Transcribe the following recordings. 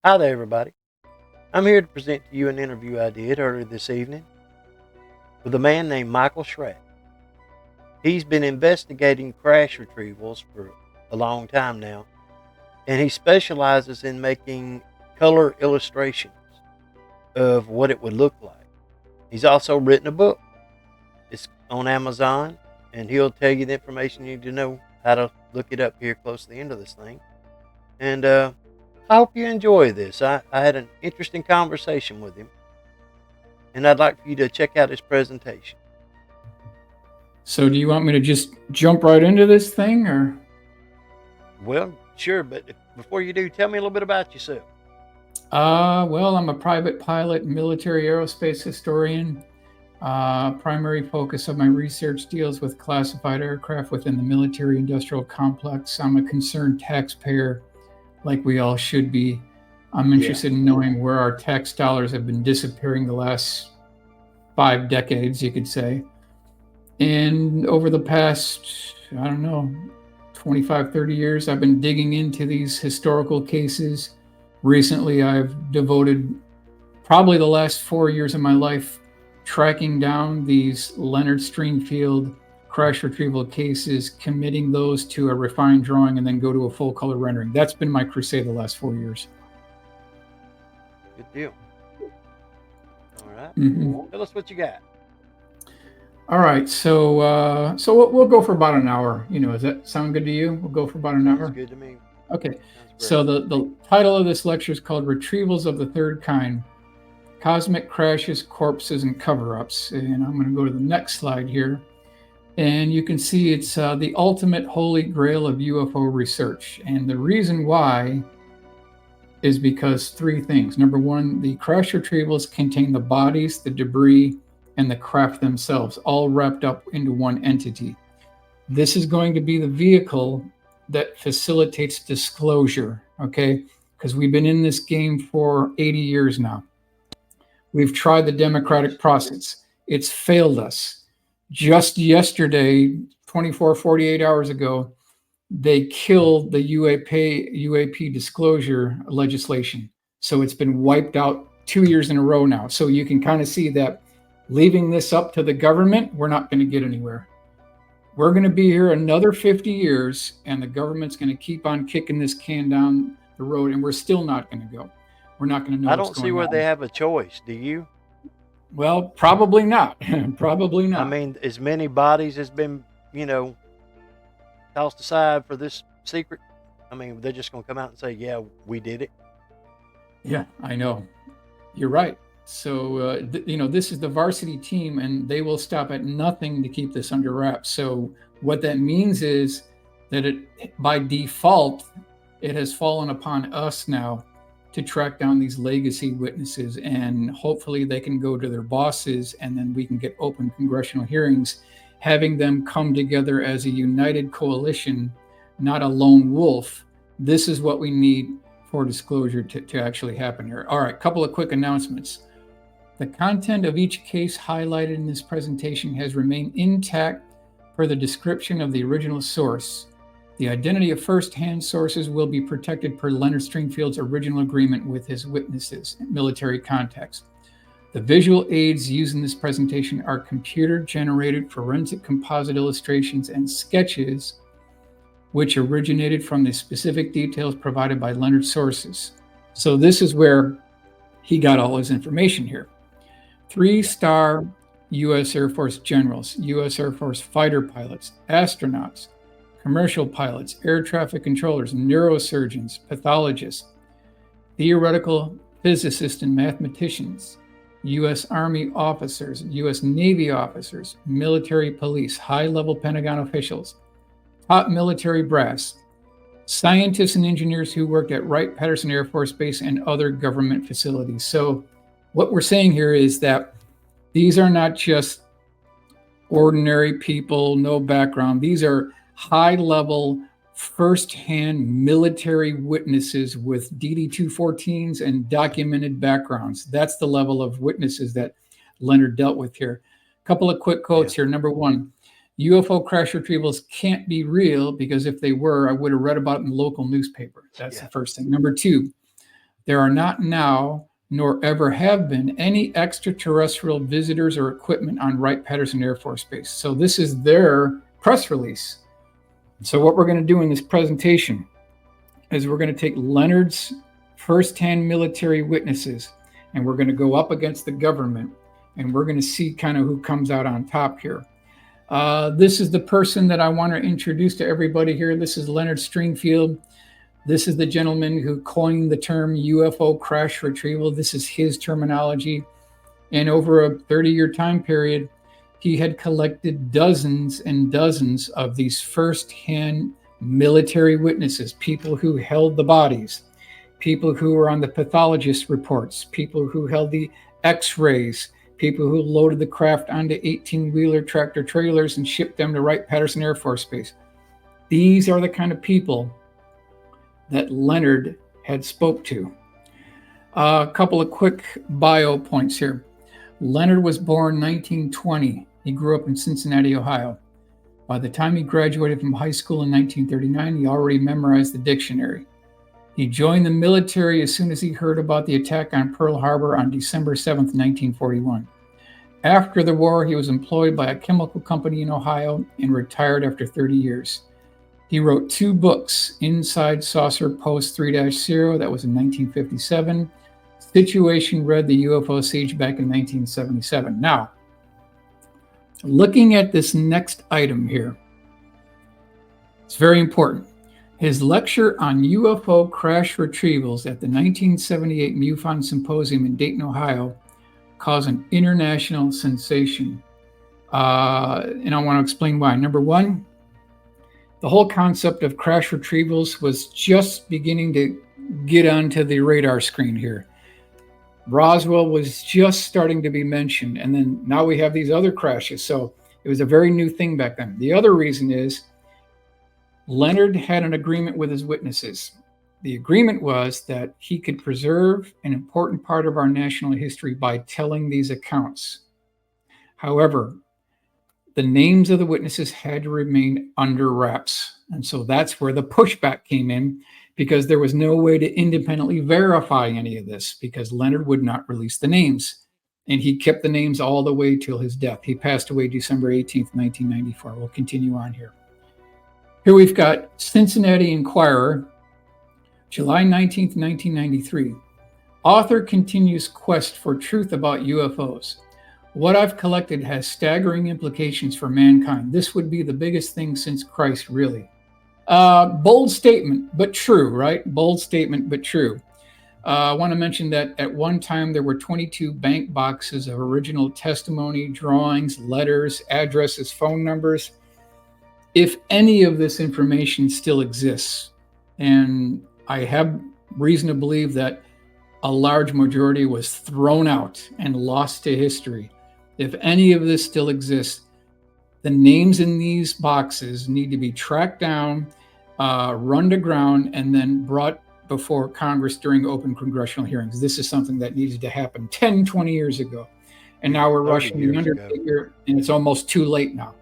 Hi there, everybody. I'm here to present to you an interview I did earlier this evening with a man named Michael Schratt. He's been investigating crash retrievals for a long time now, and he specializes in making color illustrations of what it would look like. He's also written a book. It's on Amazon, and he'll tell you the information you need to know how to look it up here close to the end of this thing. And I hope you enjoy this. I had an interesting conversation with him, and I'd like for you to check out his presentation. So do you want me to just jump right into this thing or? Well, sure, but before you do, tell me a little bit about yourself. Well, I'm a private pilot, military aerospace historian. Primary focus of my research deals with classified aircraft within the military industrial complex. I'm a concerned taxpayer, like we all should be. I'm interested in knowing where our tax dollars have been disappearing the last 5 decades, you could say. And over the past, I don't know, 25, 30 years, I've been digging into these historical cases. Recently, I've devoted probably the last 4 years of my life tracking down these Leonard Stringfield crash retrieval cases, committing those to a refined drawing, and then go to a full color rendering. That's been my crusade the last 4 years. Good deal. All right. Mm-hmm. Tell us what you got. All right, so we'll go for about an hour. Does that sound good to you? We'll go for about an hour. Sounds good to me. Okay. So the title of this lecture is called Retrievals of the Third Kind, Cosmic Crashes, Corpses, and Cover-Ups. And I'm going to go to the next slide here. And you can see it's the ultimate holy grail of UFO research. And the reason why is because 3 things. Number 1, the crash retrievals contain the bodies, the debris, and the craft themselves, all wrapped up into one entity. This is going to be the vehicle that facilitates disclosure, okay? Because we've been in this game for 80 years now. We've tried the democratic process. It's failed us. Just yesterday, 24, 48 hours ago, they killed the UAP disclosure legislation. So it's been wiped out 2 years in a row now. So you can kind of see that leaving this up to the government, we're not going to get anywhere. We're going to be here another 50 years, and the government's going to keep on kicking this can down the road, and we're still not going to go. We're not going to know I what's don't going see where on. they have a choice. Do you? Well, probably not. Probably not. I mean, as many bodies has been, tossed aside for this secret. I mean, they're just going to come out and say, yeah, we did it. Yeah, I know. You're right. So, this is the varsity team, and they will stop at nothing to keep this under wraps. So what that means is that by default, it has fallen upon us now to track down these legacy witnesses, and hopefully they can go to their bosses, and then we can get open congressional hearings, having them come together as a united coalition, not a lone wolf. This is what we need for disclosure to actually happen here. All right, couple of quick announcements. The content of each case highlighted in this presentation has remained intact per the description of the original source. The identity of first-hand sources will be protected per Leonard Stringfield's original agreement with his witnesses and military contacts. The visual aids used in this presentation are computer-generated forensic composite illustrations and sketches which originated from the specific details provided by Leonard's sources. So this is where he got all his information here. 3-star U.S. Air Force generals, U.S. Air Force fighter pilots, astronauts, commercial pilots, air traffic controllers, neurosurgeons, pathologists, theoretical physicists and mathematicians, U.S. Army officers, U.S. Navy officers, military police, high-level Pentagon officials, top military brass, scientists and engineers who worked at Wright-Patterson Air Force Base and other government facilities. So what we're saying here is that these are not just ordinary people, no background. These are high-level, first-hand military witnesses with DD-214s and documented backgrounds. That's the level of witnesses that Leonard dealt with here. A couple of quick quotes here. Number 1, UFO crash retrievals can't be real because if they were, I would have read about it in the local newspaper. That's the first thing. Number 2, There are not now, nor ever have been, any extraterrestrial visitors or equipment on Wright-Patterson Air Force Base. So this is their press release. So what we're going to do in this presentation is we're going to take Leonard's firsthand military witnesses, and we're going to go up against the government, and we're going to see kind of who comes out on top here. This is the person that I want to introduce to everybody here. This is Leonard Stringfield. This is the gentleman who coined the term UFO crash retrieval. This is his terminology. And over a 30-year time period, he had collected dozens and dozens of these first-hand military witnesses, people who held the bodies, people who were on the pathologist reports, people who held the x-rays, people who loaded the craft onto 18-wheeler tractor trailers and shipped them to Wright-Patterson Air Force Base. These are the kind of people that Leonard had spoke to. A couple of quick bio points here. Leonard was born 1920. He grew up in Cincinnati, Ohio. By the time he graduated from high school in 1939, he already memorized the dictionary. He joined the military as soon as he heard about the attack on Pearl Harbor on December 7th, 1941. After the war, he was employed by a chemical company in Ohio and retired after 30 years. He wrote 2 books, Inside Saucer Post 3-0, that was in 1957. Situation Read the UFO Siege back in 1977. Now, looking at this next item here, it's very important. His lecture on UFO crash retrievals at the 1978 MUFON Symposium in Dayton, Ohio, caused an international sensation. And I want to explain why. Number one, the whole concept of crash retrievals was just beginning to get onto the radar screen here. Roswell was just starting to be mentioned, and then now we have these other crashes. So it was a very new thing back then. The other reason is Leonard had an agreement with his witnesses. The agreement was that he could preserve an important part of our national history by telling these accounts. However, the names of the witnesses had to remain under wraps. And so that's where the pushback came in, because there was no way to independently verify any of this, because Leonard would not release the names. And he kept the names all the way till his death. He passed away December 18th, 1994. We'll continue on here. Here we've got Cincinnati Enquirer, July 19th, 1993. Author continues quest for truth about UFOs. What I've collected has staggering implications for mankind. This would be the biggest thing since Christ, really. Bold statement, but true, right? Bold statement, but true. I want to mention that at one time there were 22 bank boxes of original testimony, drawings, letters, addresses, phone numbers. If any of this information still exists, and I have reason to believe that a large majority was thrown out and lost to history. If any of this still exists, the names in these boxes need to be tracked down, run to ground, and then brought before Congress during open congressional hearings. This is something that needed to happen 10, 20 years ago. And now we're rushing the undertaker, and it's almost too late now.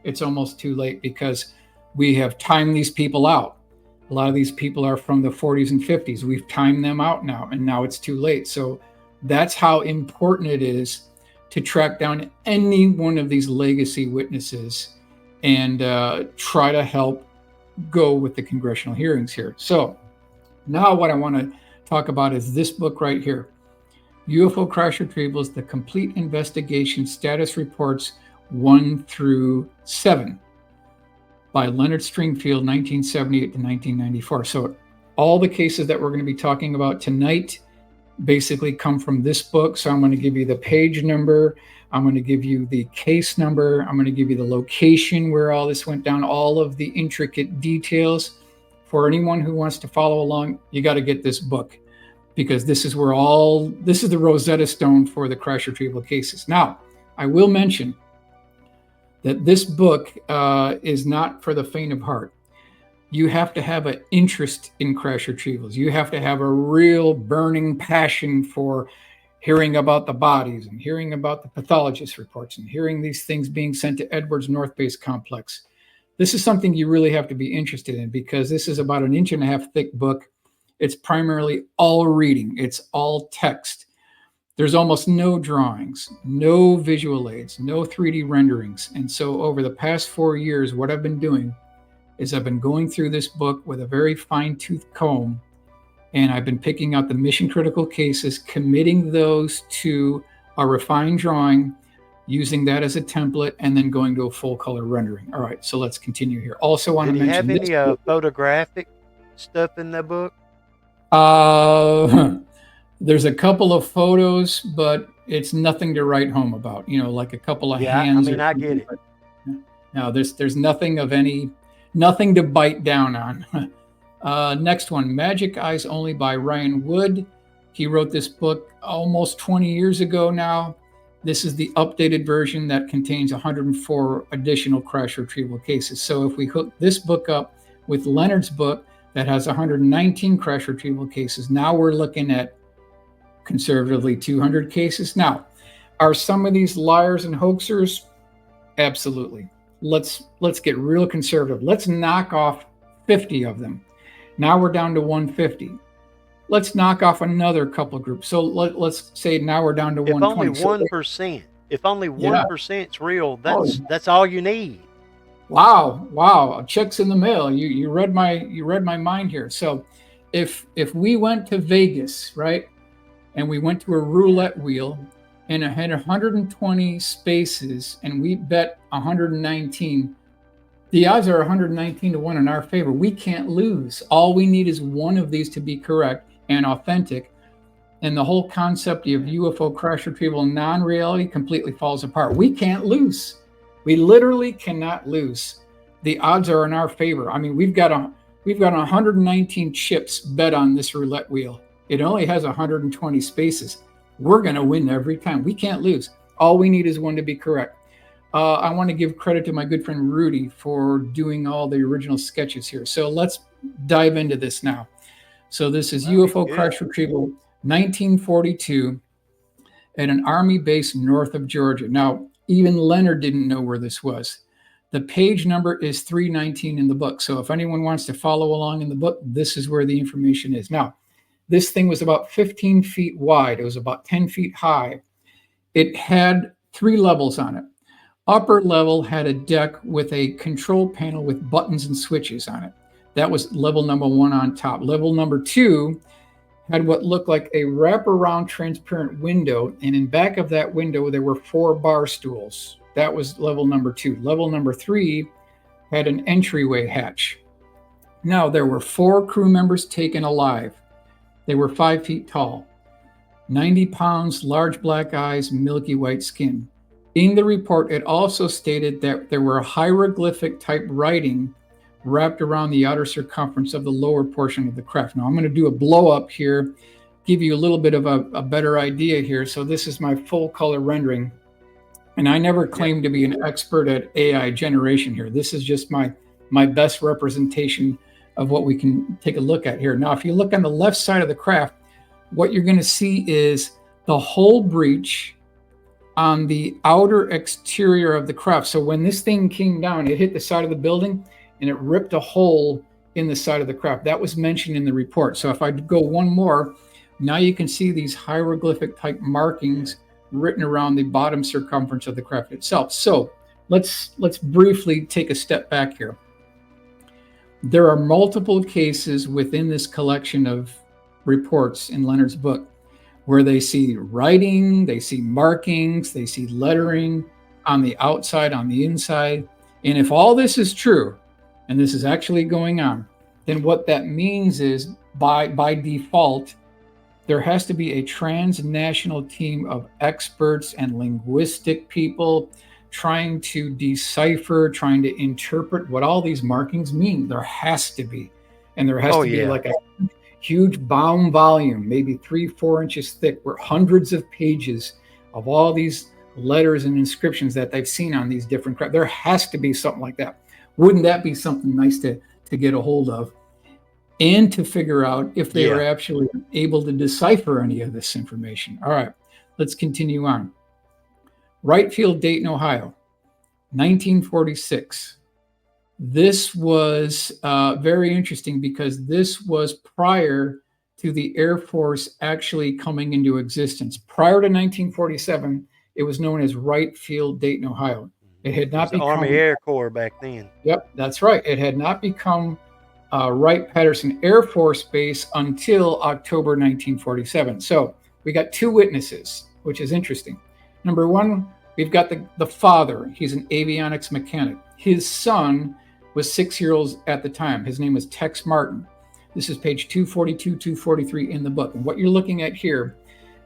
It's almost too late because we have timed these people out. A lot of these people are from the 40s and 50s. We've timed them out now, and now it's too late. So that's how important it is to track down any one of these legacy witnesses and try to help go with the congressional hearings here. So now what I want to talk about is this book right here, UFO Crash Retrievals, The Complete Investigation Status Reports 1 through 7 by Leonard Stringfield, 1978 to 1994. So all the cases that we're going to be talking about tonight basically come from this book. So I'm going to give you the page number. I'm going to give you the case number. I'm going to give you the location where all this went down, all of the intricate details. For anyone who wants to follow along, you got to get this book, because this is where this is the Rosetta Stone for the crash retrieval cases. Now, I will mention that this book is not for the faint of heart. You have to have an interest in crash retrievals. You have to have a real burning passion for hearing about the bodies and hearing about the pathologist reports and hearing these things being sent to Edwards North Base Complex. This is something you really have to be interested in, because this is about an 1.5 inch thick book. It's primarily all reading. It's all text. There's almost no drawings, no visual aids, no 3D renderings. And so over the past 4 years, what I've been doing is I've been going through this book with a very fine-tooth comb, and I've been picking out the mission critical cases, committing those to a refined drawing, using that as a template, and then going to a full color rendering. All right, so let's continue here. Also want to Did he mention have this any book. photographic stuff in the book? There's a couple of photos, but it's nothing to write home about. Like a couple of Yeah, I hands. mean, I get it. No, there's nothing of any, nothing to bite down on. Next one, Magic Eyes Only by Ryan Wood. He wrote this book almost 20 years ago now. This is the updated version that contains 104 additional crash retrieval cases. So if we hook this book up with Leonard's book that has 119 crash retrieval cases, now we're looking at conservatively 200 cases. Now, are some of these liars and hoaxers? Absolutely. Let's get real conservative. Let's knock off 50 of them. Now we're down to 150. Let's knock off another couple groups. So let's say now we're down to 120. If only 1%, if only 1% is real, that's all you need. Wow, checks in the mail. You read my mind here. So if we went to Vegas, right, and we went to a roulette wheel and it had 120 spaces and we bet 119, the odds are 119 to 1 in our favor. We can't lose. All we need is one of these to be correct and authentic. And the whole concept of UFO crash retrieval non-reality completely falls apart. We can't lose. We literally cannot lose. The odds are in our favor. I mean, we've got 119 chips bet on this roulette wheel. It only has 120 spaces. We're going to win every time. We can't lose. All we need is one to be correct. I want to give credit to my good friend Rudy for doing all the original sketches here. So let's dive into this now. So this is UFO crash retrieval 1942 at an army base north of Georgia. Now, even Leonard didn't know where this was. The page number is 319 in the book. So if anyone wants to follow along in the book, this is where the information is. Now, this thing was about 15 feet wide. It was about 10 feet high. It had 3 levels on it. Upper level had a deck with a control panel with buttons and switches on it. That was level number 1 on top. Level number 2 had what looked like a wraparound transparent window. And in back of that window, there were 4 bar stools. That was level number 2. Level number 3 had an entryway hatch. Now, there were 4 crew members taken alive. They were 5 feet tall, 90 pounds, large black eyes, milky white skin. In the report, it also stated that there were hieroglyphic type writing wrapped around the outer circumference of the lower portion of the craft. Now, I'm going to do a blow up here, give you a little bit of a better idea here. So this is my full color rendering. And I never claimed to be an expert at AI generation here. This is just my best representation of what we can take a look at here. Now, if you look on the left side of the craft, what you're going to see is the hull breach on the outer exterior of the craft. So when this thing came down, it hit the side of the building and it ripped a hole in the side of the craft. That was mentioned in the report. So if I go one more, now you can see these hieroglyphic type markings written around the bottom circumference of the craft itself. So let's briefly take a step back here. There are multiple cases within this collection of reports in Leonard's book where they see writing, they see markings, they see lettering on the outside, on the inside. And if all this is true, and this is actually going on, then what that means is by default, there has to be a transnational team of experts and linguistic people trying to decipher, trying to interpret what all these markings mean. There has to be. And there has to be like a huge bound volume, maybe 3-4 inches thick, where hundreds of pages of all these letters and inscriptions that they've seen on these different craft. There has to be something like that. Wouldn't that be something nice to get a hold of? And to figure out if they were actually able to decipher any of this information. All right, let's continue on. Wright Field, Dayton, Ohio, 1946. This was very interesting because this was prior to the Air Force actually coming into existence. Prior to 1947, it was known as Wright Field, Dayton, Ohio. It had It was not the Army become, Air Corps back then. yep, that's right. It had not become Wright-Patterson Air Force Base until October 1947. So we got two witnesses, which is interesting. Number one, we've got the father. He's an avionics mechanic. His son was 6 years old at the time. His name was Tex Martin. This is page 242, 243 in the book. And what you're looking at here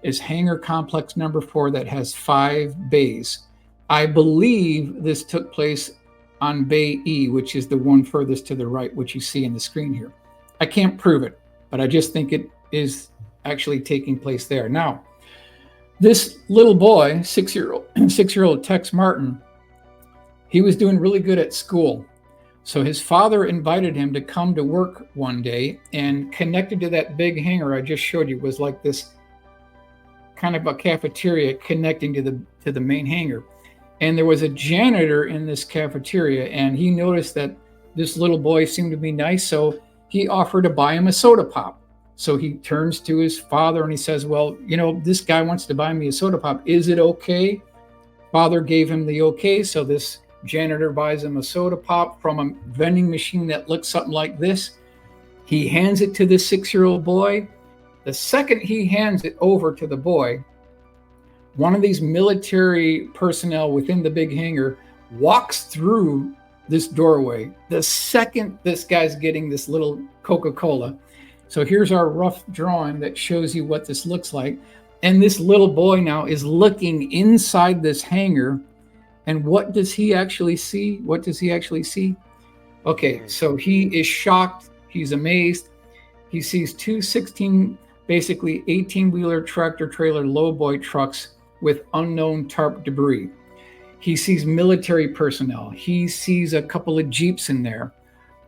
is hangar complex number 4 that has 5 bays. I believe this took place on Bay E, which is the one furthest to the right, which you see in the screen here. I can't prove it, but I just think it is actually taking place there. Now, this little boy, 6-year-old Tex Martin, he was doing really good at school. So his father invited him to come to work one day, and connected to that big hangar I just showed you was like this kind of a cafeteria connecting to the main hangar. And there was a janitor in this cafeteria, and he noticed that this little boy seemed to be nice, so he offered to buy him a soda pop. So he turns to his father and he says, well, you know, this guy wants to buy me a soda pop. Is it okay? Father gave him the okay, so this janitor buys him a soda pop from a vending machine that looks something like this. He hands it to this 6-year-old boy. The second he hands it over to the boy, one of these military personnel within the big hangar walks through this doorway. The second this guy's getting this little Coca-Cola. So here's our rough drawing that shows you what this looks like. And this little boy now is looking inside this hangar. And what does he actually see? What does he actually see? Okay, so he is shocked. He's amazed. He sees two basically 18-wheeler tractor trailer lowboy trucks with unknown tarp debris. He sees military personnel. He sees a couple of Jeeps in there.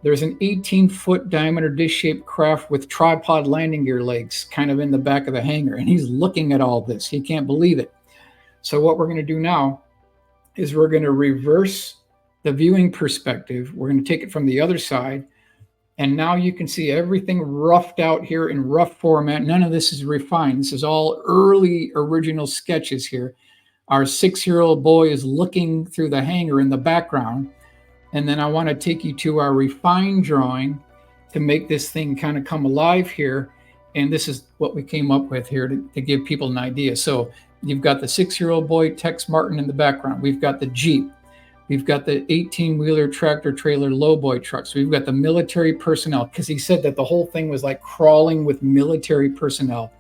There's an 18-foot diameter dish-shaped craft with tripod landing gear legs kind of in the back of the hangar. And he's looking at all this. He can't believe it. So what we're going to do now is we're going to reverse the viewing perspective. We're going to take it from the other side. And now you can see everything roughed out here in rough format. None of this is refined. This is all early original sketches here. Our 6-year-old boy is looking through the hangar in the background. And then I want to take you to our refined drawing to make this thing kind of come alive here. And this is what we came up with here to give people an idea. So you've got the 6-year-old boy, Tex Martin, in the background. We've got the Jeep. We've got the 18-wheeler tractor trailer lowboy trucks. We've got the military personnel, because he said that the whole thing was like crawling with military personnel.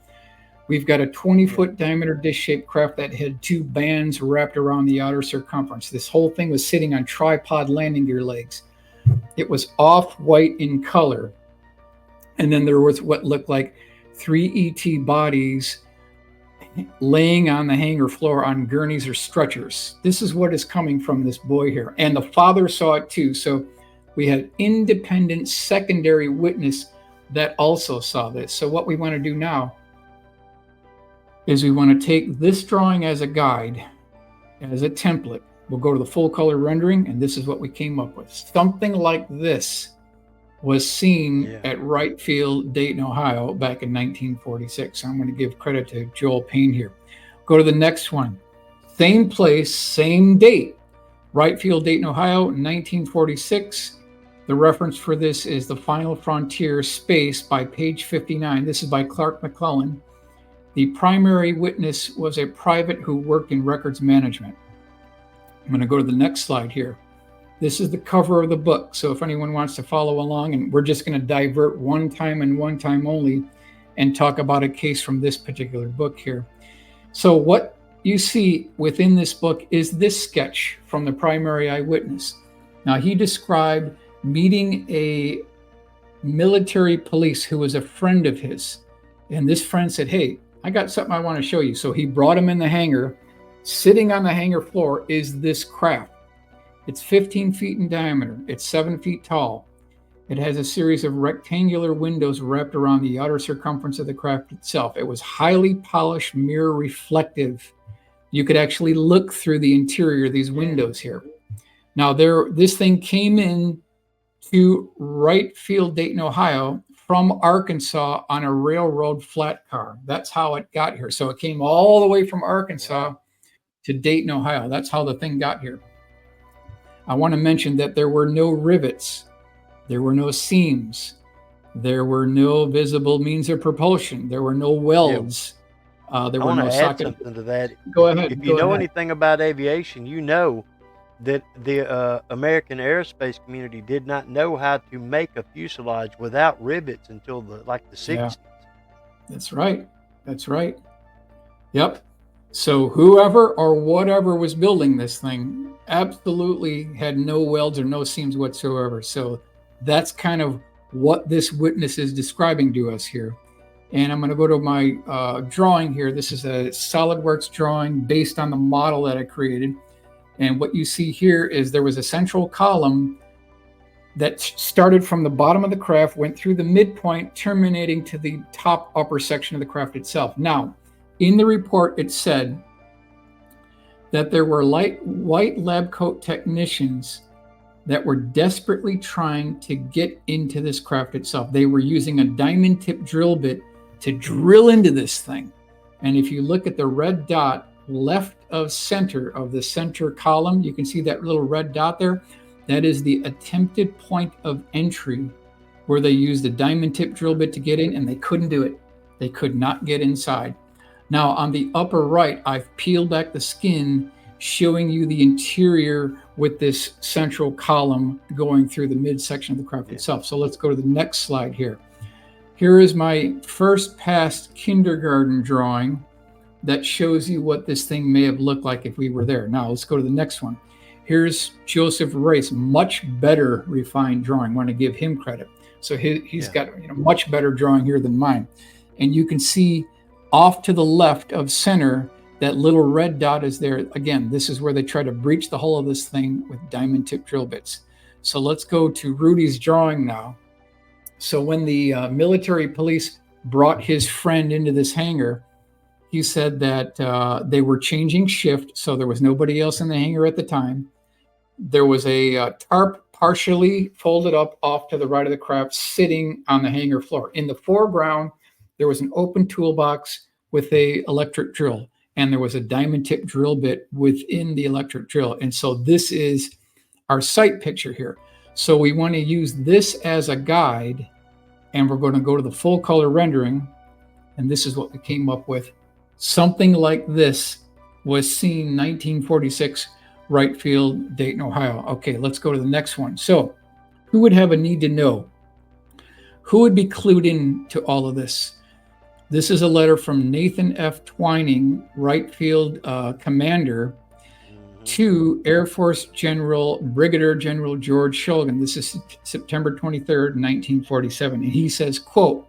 We've got a 20-foot diameter dish-shaped craft that had 2 bands wrapped around the outer circumference. This whole thing was sitting on tripod landing gear legs. It was off-white in color. And then there was what looked like 3 ET bodies laying on the hangar floor on gurneys or stretchers. This is what is coming from this boy here. And the father saw it too. So we had independent secondary witness that also saw this. So what we want to do now is we want to take this drawing as a guide, as a template. We'll go to the full color rendering, and this is what we came up with. Something like this was seen at Wright Field, Dayton, Ohio, back in 1946. So I'm going to give credit to Joel Payne here. Go to the next one. Same place, same date. Wright Field, Dayton, Ohio, 1946. The reference for this is The Final Frontier, Space, by page 59. This is by Clark McClellan. The primary witness was a private who worked in records management. I'm going to go to the next slide here. This is the cover of the book. So if anyone wants to follow along, and we're just going to divert one time and one time only and talk about a case from this particular book here. So what you see within this book is this sketch from the primary eyewitness. Now, he described meeting a military police who was a friend of his. And this friend said, hey, I got something I want to show you. So he brought him in the hangar. Sitting on the hangar floor is this craft. It's 15 feet in diameter. It's 7 feet tall. It has a series of rectangular windows wrapped around the outer circumference of the craft itself. It was highly polished, mirror reflective. You could actually look through the interior of these windows here. Now, this thing came in to Wright Field, Dayton, Ohio, from Arkansas on a railroad flat car. That's how it got here. So it came all the way from Arkansas to Dayton, Ohio. That's how the thing got here. I want to mention that there were no rivets, there were no seams, there were no visible means of propulsion, there were no welds. There I were want no to add socket. something to that. Go ahead. If you know anything about aviation, you know that the American aerospace community did not know how to make a fuselage without rivets until the 60s. Yeah. That's right. That's right. Yep. So whoever or whatever was building this thing absolutely had no welds or no seams whatsoever. So that's kind of what this witness is describing to us here. And I'm going to go to my drawing here. This is a SolidWorks drawing based on the model that I created. And what you see here is there was a central column that started from the bottom of the craft, went through the midpoint, terminating to the top upper section of the craft itself. Now, in the report, it said that there were white lab coat technicians that were desperately trying to get into this craft itself. They were using a diamond tip drill bit to drill into this thing. And if you look at the red dot left of center of the center column, you can see that little red dot there. That is the attempted point of entry where they used a diamond tip drill bit to get in, and they couldn't do it. They could not get inside. Now, on the upper right, I've peeled back the skin, showing you the interior with this central column going through the midsection of the craft itself. So let's go to the next slide here. Here is my first past kindergarten drawing that shows you what this thing may have looked like if we were there. Now, let's go to the next one. Here's Joseph Rice, much better refined drawing. I want to give him credit. So he's got much better drawing here than mine. And you can see off to the left of center, that little red dot is there. Again, this is where they try to breach the hull of this thing with diamond tip drill bits. So let's go to Rudy's drawing now. So when the military police brought his friend into this hangar, he said that they were changing shift. So there was nobody else in the hangar at the time. There was a tarp partially folded up off to the right of the craft sitting on the hangar floor. In the foreground, there was an open toolbox with a electric drill, and there was a diamond tip drill bit within the electric drill. And so this is our sight picture here. So we want to use this as a guide, and we're going to go to the full color rendering. And this is what we came up with. Something like this was seen 1946, Wright Field, Dayton, Ohio. Okay, let's go to the next one. So who would have a need to know? Who would be clued in to all of this? This is a letter from Nathan F. Twining, Wright Field commander, to Air Force General Brigadier General George Shulgin. This is September 23rd, 1947. And he says, quote,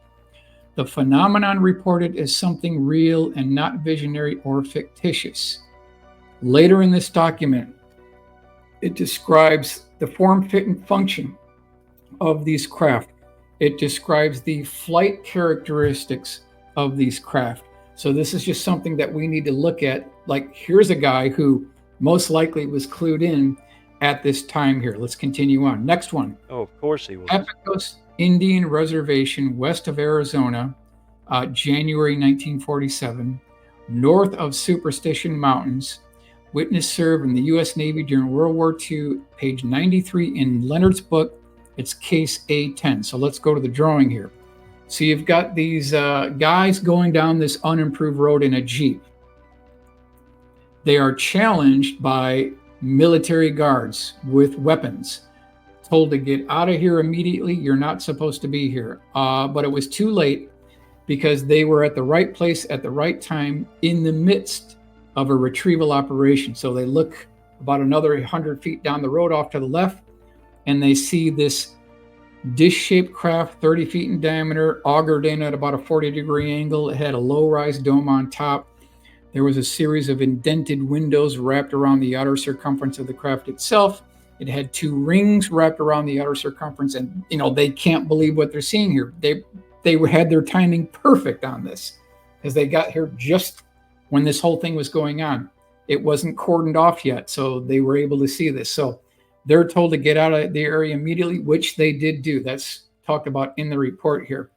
"The phenomenon reported is something real and not visionary or fictitious." Later in this document, it describes the form, fit, and function of these craft. It describes the flight characteristics of these craft. So this is just something that we need to look at. Like, here's a guy who most likely was clued in at this time here. Let's continue on. Next one. Oh, of course he was. Epicos Indian Reservation west of Arizona, January 1947, north of Superstition Mountains. Witness served in the U.S. Navy during World War II, page 93 in Leonard's book. It's case A10. So let's go to the drawing here. So you've got these guys going down this unimproved road in a Jeep. They are challenged by military guards with weapons, told to get out of here immediately. You're not supposed to be here. But it was too late because they were at the right place at the right time in the midst of a retrieval operation. So they look about another 100 feet down the road off to the left, and they see this dish-shaped craft, 30 feet in diameter, augured in at about a 40-degree angle. It had a low-rise dome on top. There was a series of indented windows wrapped around the outer circumference of the craft itself. It had two rings wrapped around the outer circumference, and they can't believe what they're seeing here. They had their timing perfect on this because they got here just when this whole thing was going on. It wasn't cordoned off yet, so they were able to see this. So they're told to get out of the area immediately, which they did do. That's talked about in the report here.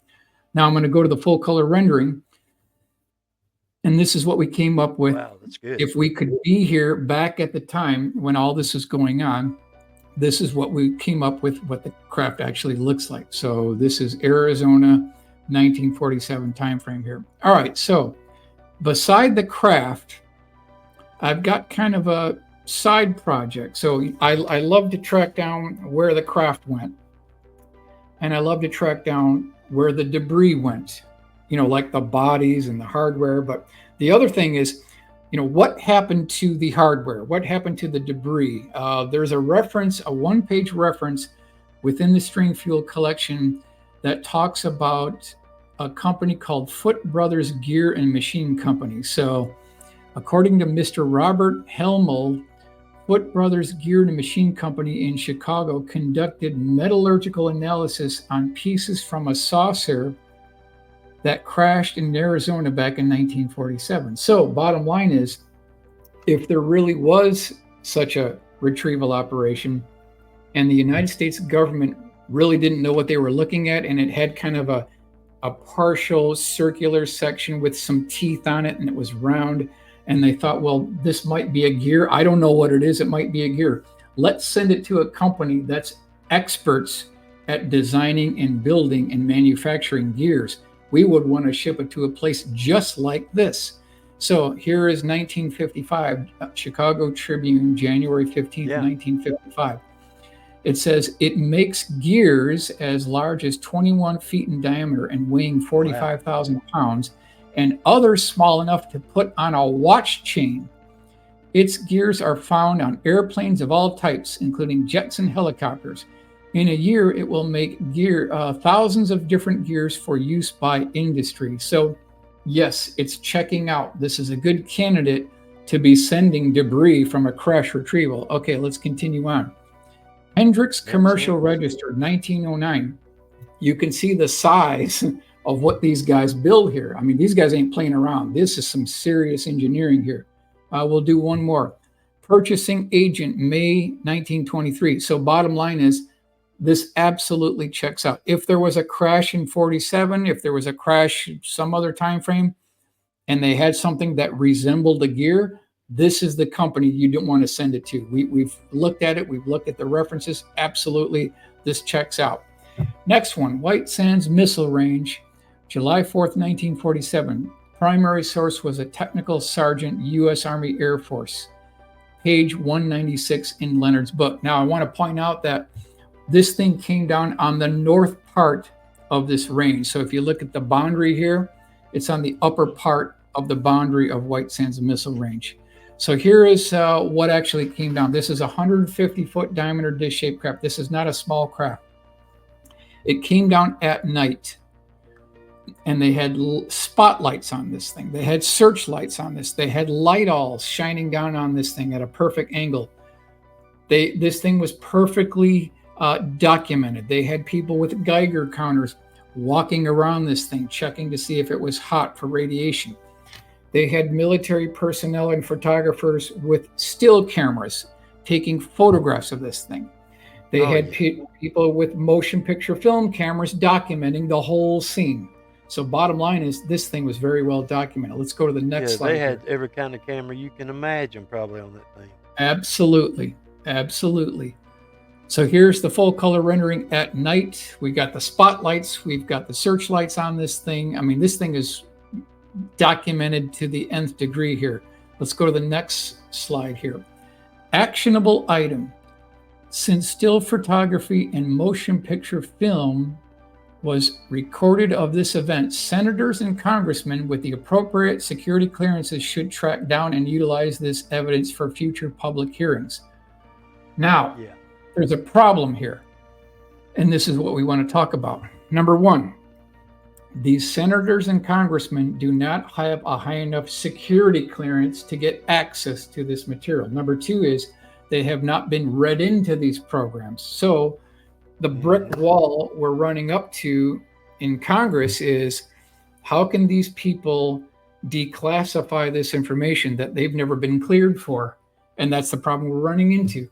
Now I'm going to go to the full color rendering, and this is what we came up with. Wow, that's good. If we could be here back at the time when all this is going on, this is what we came up with, what the craft actually looks like. So this is Arizona, 1947 timeframe here. All right, so beside the craft, I've got kind of a side project. So I love to track down where the craft went, and I love to track down where the debris went, like the bodies and the hardware. But the other thing is, what happened to the hardware? What happened to the debris? There's a reference, a one-page reference within the Stringfield collection that talks about a company called Foot Brothers Gear and Machine Company. So according to Mr. Robert Helmold, Foot Brothers Gear and Machine Company in Chicago conducted metallurgical analysis on pieces from a saucer that crashed in Arizona back in 1947. So bottom line is, if there really was such a retrieval operation and the United States government really didn't know what they were looking at, and it had kind of a partial circular section with some teeth on it, and it was round, and they thought, well, this might be a gear. I don't know what it is. It might be a gear. Let's send it to a company that's experts at designing and building and manufacturing gears. We would want to ship it to a place just like this. So here is 1955, Chicago Tribune, January 15th, 1955. It says it makes gears as large as 21 feet in diameter and weighing 45,000 pounds, and others small enough to put on a watch chain. Its gears are found on airplanes of all types, including jets and helicopters. In a year, it will make thousands of different gears for use by industry. So, yes, it's checking out. This is a good candidate to be sending debris from a crash retrieval. Okay, let's continue on. Hendricks Commercial Register, 1909. You can see the size of what these guys build here. I mean, these guys ain't playing around. This is some serious engineering here. We'll do one more. Purchasing Agent, May 1923. So bottom line is, this absolutely checks out. If there was a crash in 47, if there was a crash some other time frame, and they had something that resembled a gear, this is the company you don't want to send it to. We've looked at it. We've looked at the references. Absolutely, this checks out. Next one, White Sands Missile Range, July 4th, 1947. Primary source was a technical sergeant, U.S. Army Air Force. Page 196 in Leonard's book. Now, I want to point out that this thing came down on the north part of this range. So if you look at the boundary here, it's on the upper part of the boundary of White Sands Missile Range. So here is what actually came down. This is a 150-foot diameter dish-shaped craft. This is not a small craft. It came down at night, and they had spotlights on this thing. They had searchlights on this. They had light-alls shining down on this thing at a perfect angle. This thing was perfectly documented. They had people with Geiger counters walking around this thing, checking to see if it was hot for radiation. They had military personnel and photographers with still cameras taking photographs of this thing. They had people with motion picture film cameras documenting the whole scene. So bottom line is, this thing was very well documented. Let's go to the next slide. They had every kind of camera you can imagine probably on that thing. Absolutely. Absolutely. So here's the full color rendering at night. We got the spotlights. We've got the searchlights on this thing. I mean, this thing is documented to the nth degree here. Let's go to the next slide here. Actionable item. Since still photography and motion picture film was recorded of this event, senators and congressmen with the appropriate security clearances should track down and utilize this evidence for future public hearings. Now, there's a problem here, and this is what we want to talk about. Number one, these senators and congressmen do not have a high enough security clearance to get access to this material. Number two is, they have not been read into these programs. So the brick wall we're running up to in Congress is, how can these people declassify this information that they've never been cleared for? And that's the problem we're running into.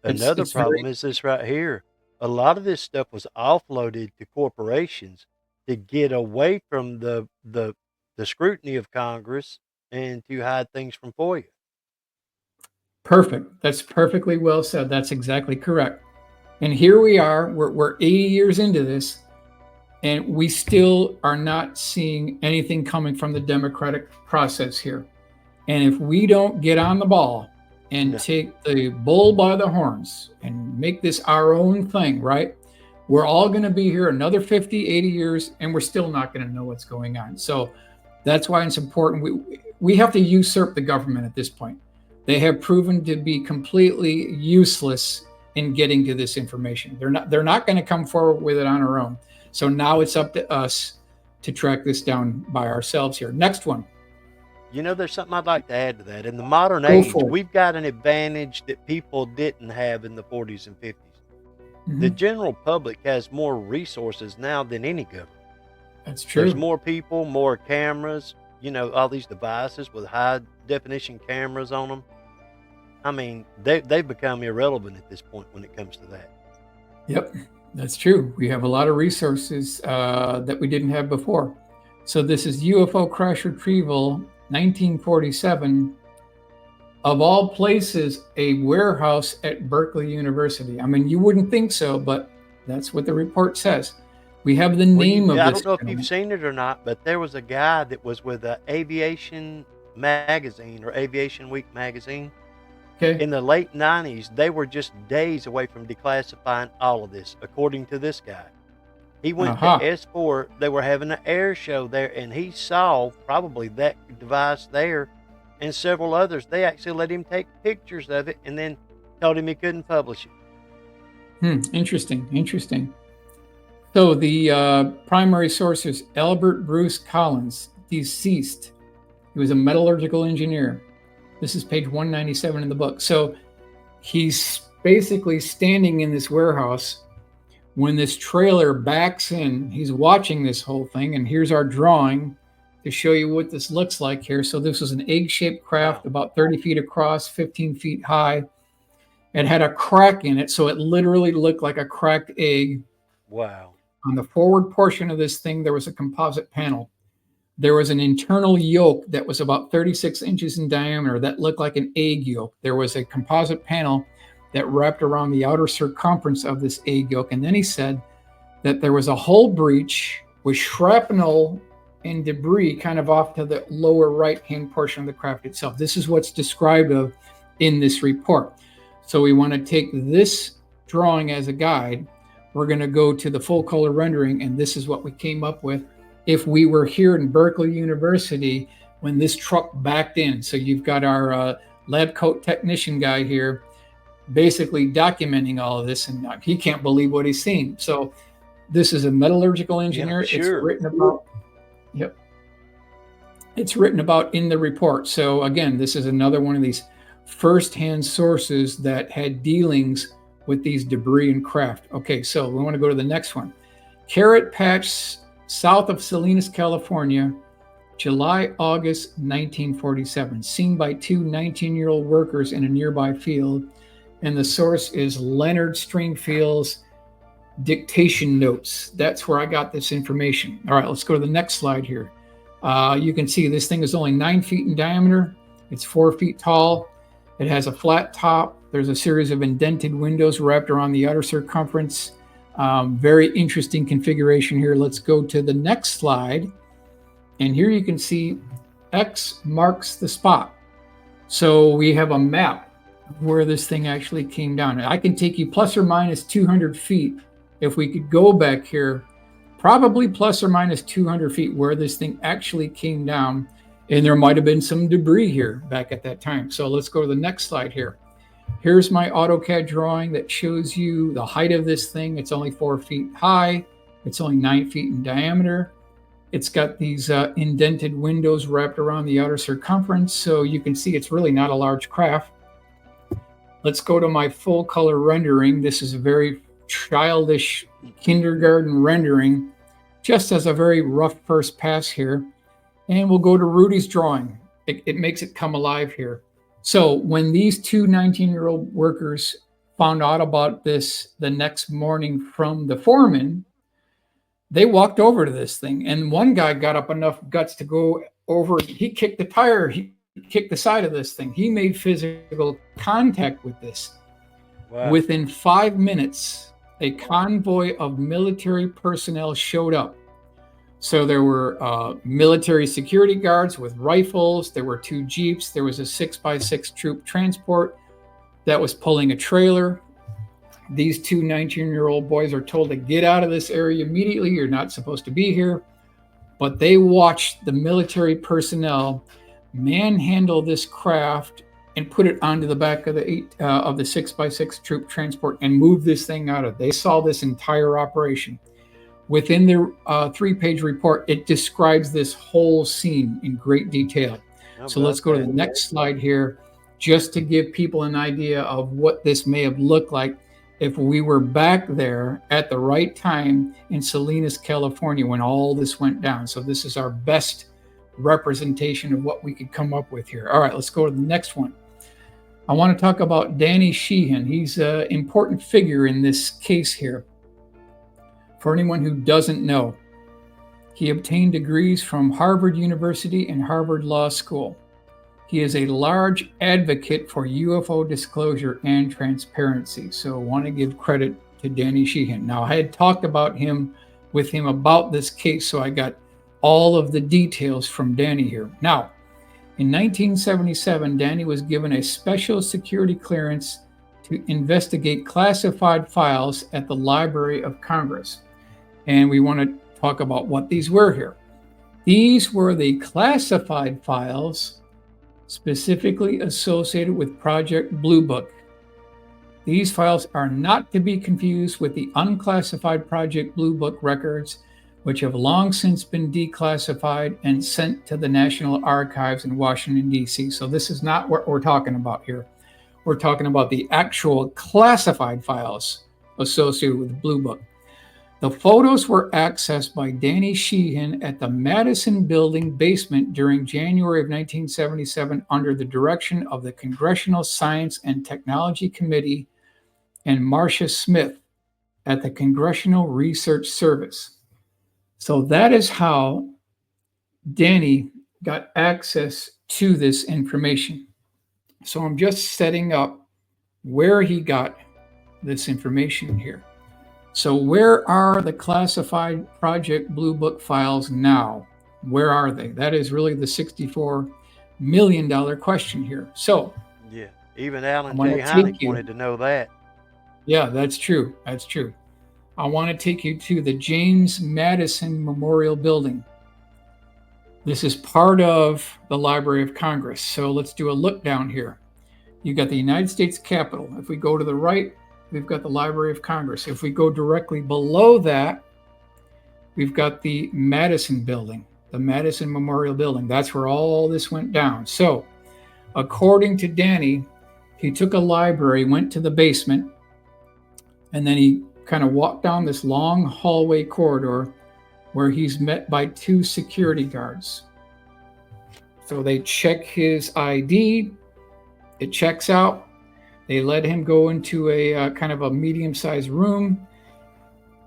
Another problem is this right here. A lot of this stuff was offloaded to corporations to get away from the scrutiny of Congress and to hide things from FOIA. Perfect. That's perfectly well said. That's exactly correct. And here we are, we're 80 years into this, and we still are not seeing anything coming from the democratic process here. And if we don't get on the ball and No. take the bull by the horns and make this our own thing, right? We're all going to be here another 50, 80 years, and we're still not going to know what's going on. So that's why it's important. We have to usurp the government at this point. They have proven to be completely useless in getting to this information. They're not going to come forward with it on our own. So now it's up to us to track this down by ourselves here. Next one. You know, there's something I'd like to add to that. In the modern Go age, for it. we've got an advantage that people didn't have in the 40s and 50s. The general public has more resources now than any government. That's true. There's more people, more cameras, you know, all these devices with high definition cameras on them. I mean, they've become irrelevant at this point when it comes to that. Yep, that's true. We have a lot of resources that we didn't have before. So this is UFO crash retrieval, 1947. Of all places, a warehouse at Berkeley University. I mean, you wouldn't think so, but that's what the report says. We have the name of this. I don't know if you've seen it or not, but there was a guy that was with Aviation Magazine or Aviation Week magazine. Okay. In the late 90s, they were just days away from declassifying all of this, according to this guy. He went to S4. They were having an air show there, and he saw probably that device there and several others. They actually let him take pictures of it and then told him he couldn't publish it. Interesting. So the primary source is Albert Bruce Collins, deceased. He was a metallurgical engineer. This is page 197 in the book. So he's basically standing in this warehouse when this trailer backs in. He's watching this whole thing, and here's our drawing to show you what this looks like here. So this was an egg-shaped craft, about 30 feet across, 15 feet high. It had a crack in it, so it literally looked like a cracked egg. Wow. On the forward portion of this thing, there was a composite panel. There was an internal yolk that was about 36 inches in diameter that looked like an egg yolk. There was a composite panel that wrapped around the outer circumference of this egg yolk. And then he said that there was a hull breach with shrapnel and debris kind of off to the lower right-hand portion of the craft itself. This is what's described of in this report. So we want to take this drawing as a guide. We're going to go to the full color rendering, and this is what we came up with if we were here in Berkeley University when this truck backed in. So you've got our lab coat technician guy here basically documenting all of this, and he can't believe what he's seen. So this is a metallurgical engineer. Yeah, sure. It's written about. Yep. It's written about in the report. So again, this is another one of these first-hand sources that had dealings with these debris and craft. Okay, so we want to go to the next one. Carrot Patch, south of Salinas, California, July, August 1947. Seen by two 19-year-old workers in a nearby field. And the source is Leonard Stringfield's dictation notes. That's where I got this information. All right, let's go to the next slide here. You can see this thing is only 9 feet in diameter. It's 4 feet tall. It has a flat top. There's a series of indented windows wrapped around the outer circumference. Very interesting configuration here. Let's go to the next slide. And here you can see X marks the spot. So we have a map where this thing actually came down. I can take you plus or minus 200 feet. If we could go back here, probably plus or minus 200 feet where this thing actually came down. And there might have been some debris here back at that time. So let's go to the next slide here. Here's my AutoCAD drawing that shows you the height of this thing. It's only 4 feet high. It's only 9 feet in diameter. It's got these indented windows wrapped around the outer circumference. So you can see it's really not a large craft. Let's go to my full color rendering. This is a very childish kindergarten rendering, just as a very rough first pass here. And we'll go to Rudy's drawing. It makes it come alive here. So when these two 19-year-old workers found out about this the next morning from the foreman, they walked over to this thing, and one guy got up enough guts to go over. He kicked the tire, he kicked the side of this thing. He made physical contact with this. Wow. Within 5 minutes, a convoy of military personnel showed up. So there were military security guards with rifles. There were 2 Jeeps. There was a 6x6 troop transport that was pulling a trailer. These 2 19-year-old boys are told to get out of this area immediately. You're not supposed to be here. But they watched the military personnel manhandle this craft and put it onto the back of the 6x6 troop transport and move this thing out of it. They saw this entire operation. Within their 3-page report, it describes this whole scene in great detail. So let's go to the next slide here, just to give people an idea of what this may have looked like if we were back there at the right time in Salinas, California, when all this went down. So this is our best representation of what we could come up with here. All right, let's go to the next one. I want to talk about Danny Sheehan. He's an important figure in this case here. For anyone who doesn't know, he obtained degrees from Harvard University and Harvard Law School. He is a large advocate for UFO disclosure and transparency. So I want to give credit to Danny Sheehan. Now, I had talked about him with him about this case, so I got all of the details from Danny here. Now, in 1977, Danny was given a special security clearance to investigate classified files at the Library of Congress. And we want to talk about what these were here. These were the classified files specifically associated with Project Blue Book. These files are not to be confused with the unclassified Project Blue Book records, which have long since been declassified and sent to the National Archives in Washington, D.C. So this is not what we're talking about here. We're talking about the actual classified files associated with the Blue Book. The photos were accessed by Danny Sheehan at the Madison Building basement during January of 1977 under the direction of the Congressional Science and Technology Committee and Marcia Smith at the Congressional Research Service. So that is how Danny got access to this information. So I'm just setting up where he got this information here. So where are the classified Project Blue Book files now? Where are they? That is really the $64 million question here. So yeah, even Alan J. Hynek wanted to know that. Yeah, that's true. That's true. I want to take you to the James Madison Memorial Building. This is part of the Library of Congress. So let's do a look down here. You've got the United States Capitol. If we go to the right, we've got the Library of Congress. If we go directly below that, we've got the Madison Building, the Madison Memorial Building. That's where all this went down. So according to Danny, he took a library, went to the basement, and then he kind of walked down this long hallway corridor where he's met by 2 security guards. So they check his ID, it checks out. They let him go into a kind of a medium-sized room.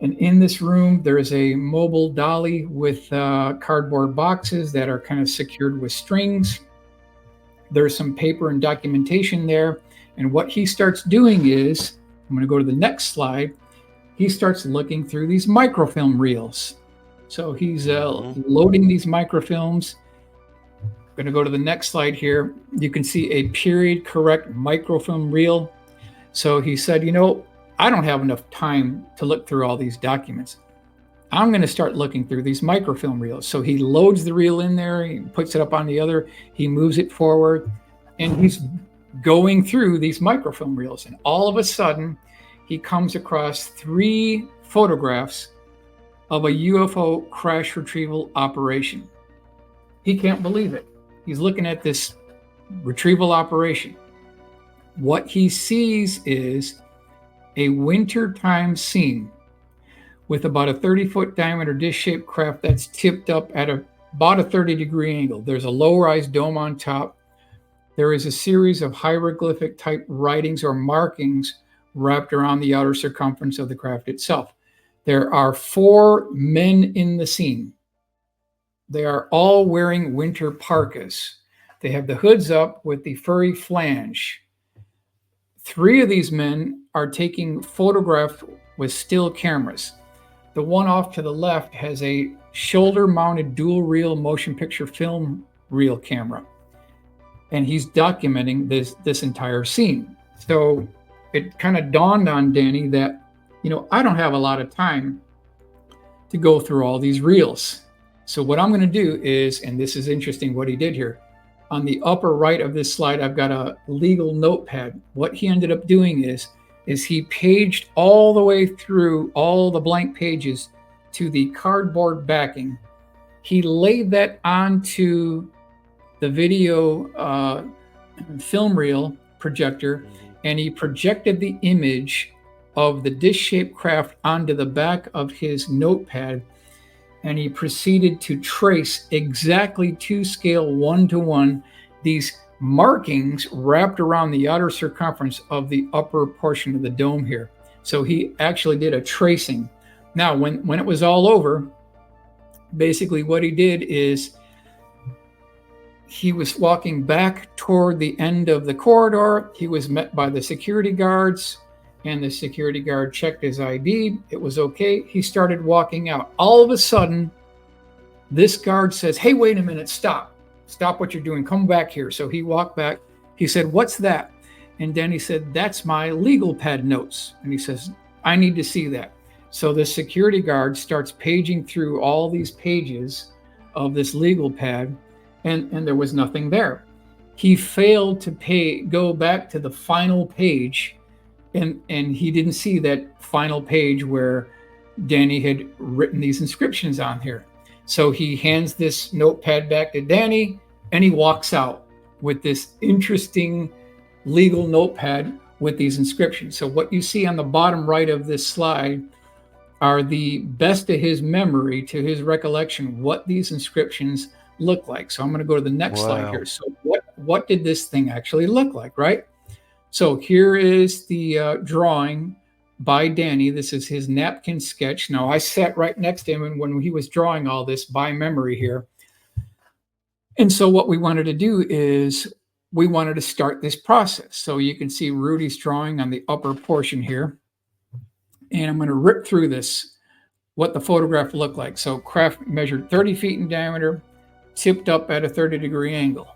And in this room, there's a mobile dolly with cardboard boxes that are kind of secured with strings. There's some paper and documentation there. And what he starts doing is, I'm going to go to the next slide. He starts looking through these microfilm reels. So he's loading these microfilms. I'm going to go to the next slide here. You can see a period correct microfilm reel. So he said, I don't have enough time to look through all these documents. I'm going to start looking through these microfilm reels. So he loads the reel in there, he puts it up on the other, he moves it forward, and he's going through these microfilm reels. And all of a sudden, he comes across 3 photographs of a UFO crash retrieval operation. He can't believe it. He's looking at this retrieval operation. What he sees is a wintertime scene with about a 30-foot diameter dish-shaped craft that's tipped up at about a 30-degree angle. There's a low-rise dome on top. There is a series of hieroglyphic-type writings or markings wrapped around the outer circumference of the craft itself. There are 4 men in the scene. They are all wearing winter parkas. They have the hoods up with the furry flange. 3 of these men are taking photographs with still cameras. The one off to the left has a shoulder-mounted dual-reel motion picture film reel camera, and he's documenting this entire scene. So it kind of dawned on Danny that, I don't have a lot of time to go through all these reels. So what I'm going to do is, and this is interesting what he did here, on the upper right of this slide, I've got a legal notepad. What he ended up doing is he paged all the way through all the blank pages to the cardboard backing. He laid that onto the video film reel projector, and he projected the image of the dish-shaped craft onto the back of his notepad, and he proceeded to trace exactly to scale 1-to-1 these markings wrapped around the outer circumference of the upper portion of the dome here. So he actually did a tracing. Now, when it was all over, basically what he did is he was walking back toward the end of the corridor. He was met by the security guards, and the security guard checked his ID. It was okay. He started walking out. All of a sudden, this guard says, "Hey, wait a minute, stop what you're doing. Come back here." So he walked back. He said, "What's that?" And Danny said, "That's my legal pad notes." And he says, "I need to see that." So the security guard starts paging through all these pages of this legal pad, and there was nothing there. He failed to go back to the final page, and he didn't see that final page where Danny had written these inscriptions on here. So he hands this notepad back to Danny, and he walks out with this interesting legal notepad with these inscriptions. So what you see on the bottom right of this slide are the best of his memory, to his recollection, what these inscriptions look like. So I'm going to go to the next slide here. So what did this thing actually look like, right? So here is the drawing by Danny. This is his napkin sketch. Now, I sat right next to him and when he was drawing all this by memory here. And so what we wanted to do is we wanted to start this process. So you can see Rudy's drawing on the upper portion here. And I'm going to rip through this, what the photograph looked like. So craft measured 30 feet in diameter, tipped up at a 30-degree angle.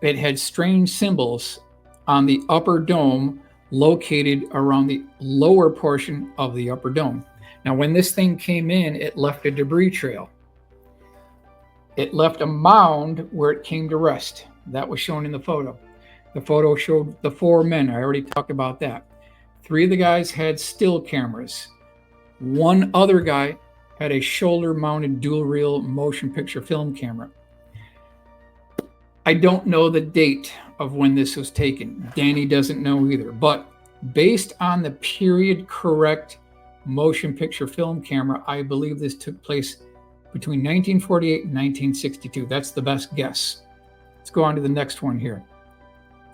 It had strange symbols on the upper dome located around the lower portion of the upper dome. Now, when this thing came in, it left a debris trail. It left a mound where it came to rest. That was shown in the photo. The photo showed the 4 men. I already talked about that. 3 of the guys had still cameras. 1 other guy had a shoulder-mounted dual-reel motion picture film camera. I don't know the date of when this was taken. Danny doesn't know either. But based on the period-correct motion picture film camera, I believe this took place between 1948 and 1962. That's the best guess. Let's go on to the next one here.